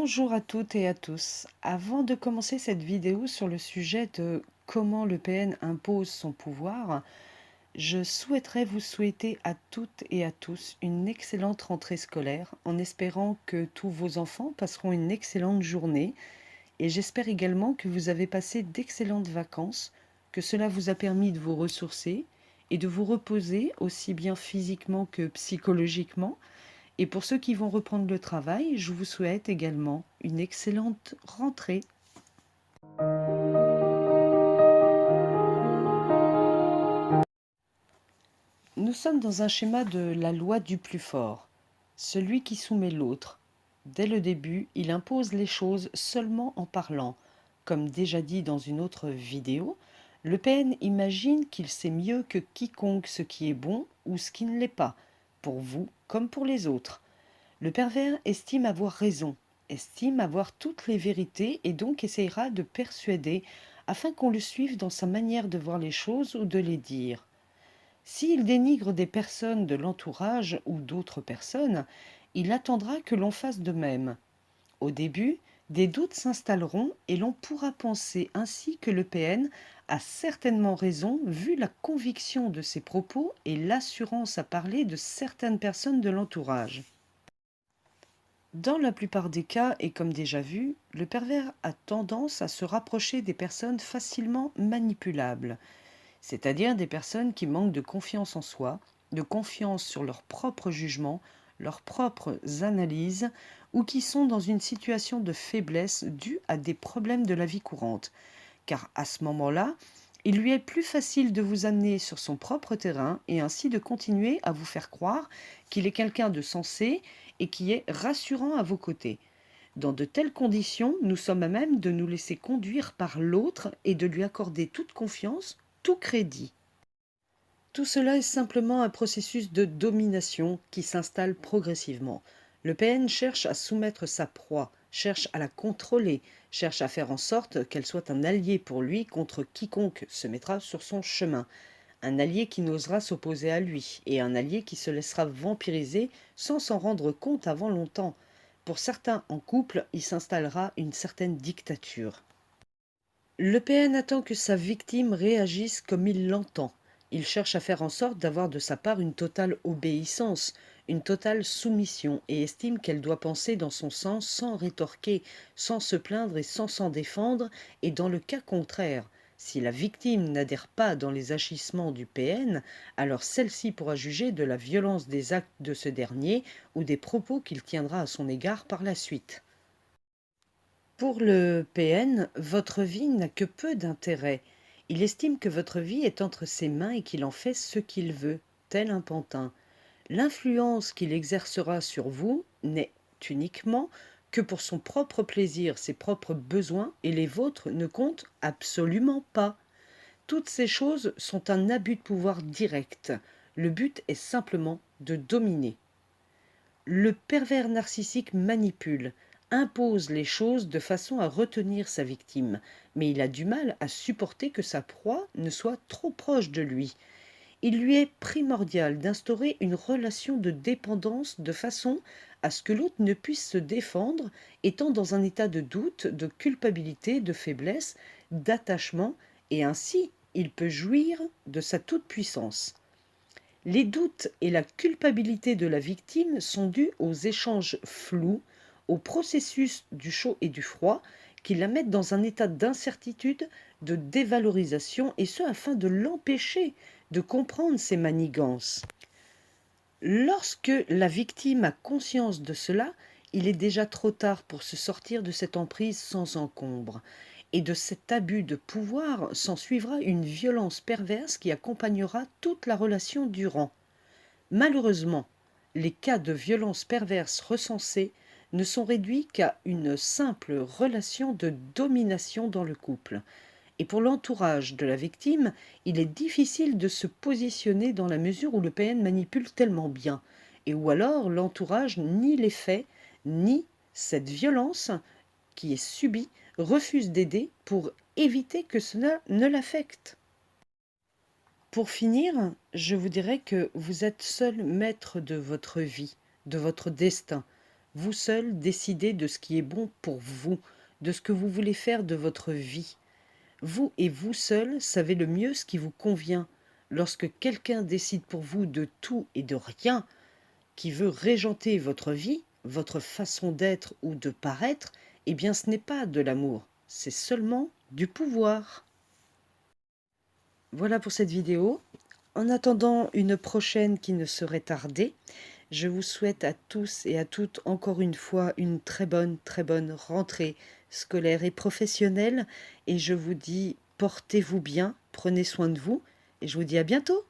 Bonjour à toutes et à tous. Avant de commencer cette vidéo sur le sujet de comment le PN impose son pouvoir, je souhaiterais vous souhaiter à toutes et à tous une excellente rentrée scolaire en espérant que tous vos enfants passeront une excellente journée et j'espère également que vous avez passé d'excellentes vacances, que cela vous a permis de vous ressourcer et de vous reposer aussi bien physiquement que psychologiquement. Et pour ceux qui vont reprendre le travail, je vous souhaite également une excellente rentrée. Nous sommes dans un schéma de la loi du plus fort, celui qui soumet l'autre. Dès le début, il impose les choses seulement en parlant. Comme déjà dit dans une autre vidéo, Le Pen imagine qu'il sait mieux que quiconque ce qui est bon ou ce qui ne l'est pas, pour vous comme pour les autres. Le pervers estime avoir raison, estime avoir toutes les vérités et donc essayera de persuader afin qu'on le suive dans sa manière de voir les choses ou de les dire. S'il dénigre des personnes de l'entourage ou d'autres personnes, il attendra que l'on fasse de même. Au début, des doutes s'installeront et l'on pourra penser ainsi que le PN a certainement raison vu la conviction de ses propos et l'assurance à parler de certaines personnes de l'entourage. Dans la plupart des cas, et comme déjà vu, le pervers a tendance à se rapprocher des personnes facilement manipulables, c'est-à-dire des personnes qui manquent de confiance en soi, de confiance sur leur propre jugement, leurs propres analyses, ou qui sont dans une situation de faiblesse due à des problèmes de la vie courante. Car à ce moment-là, il lui est plus facile de vous amener sur son propre terrain et ainsi de continuer à vous faire croire qu'il est quelqu'un de sensé et qui est rassurant à vos côtés. Dans de telles conditions, nous sommes à même de nous laisser conduire par l'autre et de lui accorder toute confiance, tout crédit. Tout cela est simplement un processus de domination qui s'installe progressivement. Le PN cherche à soumettre sa proie, cherche à la contrôler, cherche à faire en sorte qu'elle soit un allié pour lui contre quiconque se mettra sur son chemin. Un allié qui n'osera s'opposer à lui, et un allié qui se laissera vampiriser sans s'en rendre compte avant longtemps. Pour certains en couple, il s'installera une certaine dictature. Le PN attend que sa victime réagisse comme il l'entend. Il cherche à faire en sorte d'avoir de sa part une totale obéissance, une totale soumission, et estime qu'elle doit penser dans son sens sans rétorquer, sans se plaindre et sans s'en défendre, et dans le cas contraire, si la victime n'adhère pas dans les agissements du PN, alors celle-ci pourra juger de la violence des actes de ce dernier ou des propos qu'il tiendra à son égard par la suite. Pour le PN, votre vie n'a que peu d'intérêt. Il estime que votre vie est entre ses mains et qu'il en fait ce qu'il veut, tel un pantin. L'influence qu'il exercera sur vous n'est uniquement que pour son propre plaisir, ses propres besoins, et les vôtres ne comptent absolument pas. Toutes ces choses sont un abus de pouvoir direct. Le but est simplement de dominer. Le pervers narcissique manipule, impose les choses de façon à retenir sa victime, mais il a du mal à supporter que sa proie ne soit trop proche de lui. Il lui est primordial d'instaurer une relation de dépendance de façon à ce que l'autre ne puisse se défendre, étant dans un état de doute, de culpabilité, de faiblesse, d'attachement, et ainsi il peut jouir de sa toute-puissance. Les doutes et la culpabilité de la victime sont dus aux échanges flous, au processus du chaud et du froid, qui la mettent dans un état d'incertitude, de dévalorisation, et ce afin de l'empêcher de comprendre ses manigances. Lorsque la victime a conscience de cela, il est déjà trop tard pour se sortir de cette emprise sans encombre. Et de cet abus de pouvoir s'ensuivra une violence perverse qui accompagnera toute la relation durant. Malheureusement, les cas de violence perverse recensés ne sont réduits qu'à une simple relation de domination dans le couple. Et pour l'entourage de la victime, il est difficile de se positionner dans la mesure où le PN manipule tellement bien, et où alors l'entourage nie les faits, nie cette violence qui est subie, refuse d'aider pour éviter que cela ne l'affecte. Pour finir, je vous dirais que vous êtes seul maître de votre vie, de votre destin. Vous seul décidez de ce qui est bon pour vous, de ce que vous voulez faire de votre vie. Vous et vous seul savez le mieux ce qui vous convient. Lorsque quelqu'un décide pour vous de tout et de rien, qui veut régenter votre vie, votre façon d'être ou de paraître, eh bien ce n'est pas de l'amour, c'est seulement du pouvoir. Voilà pour cette vidéo. En attendant une prochaine qui ne saurait tarder, je vous souhaite à tous et à toutes encore une fois une très bonne rentrée scolaire et professionnelle. Et je vous dis, portez-vous bien, prenez soin de vous et je vous dis à bientôt.